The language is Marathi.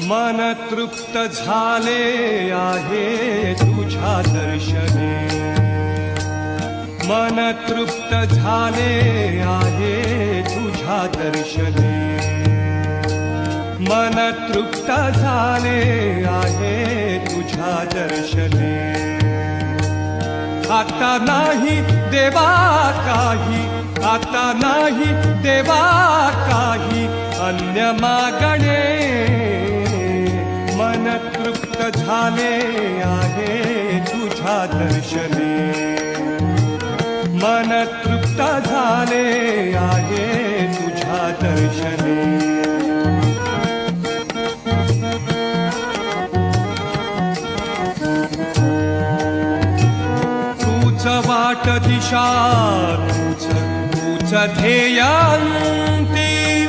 मन तृप्त झाले आहे तुझ्या दर्शने, मन तृप्त झाले आहे तुझ्या दर्शने, मन तृप्त झाले आहे तुझ्या दर्शने। आता नाही देवा काही, आता नाही देवा काही अन्य मागणे, मन तृप्त झाले आहे तुझ्या दर्शने, मन तृप्त झाले आहे तुझ्या दर्शने। तूच वाट दिशा, तूच ध्येय अंतिम,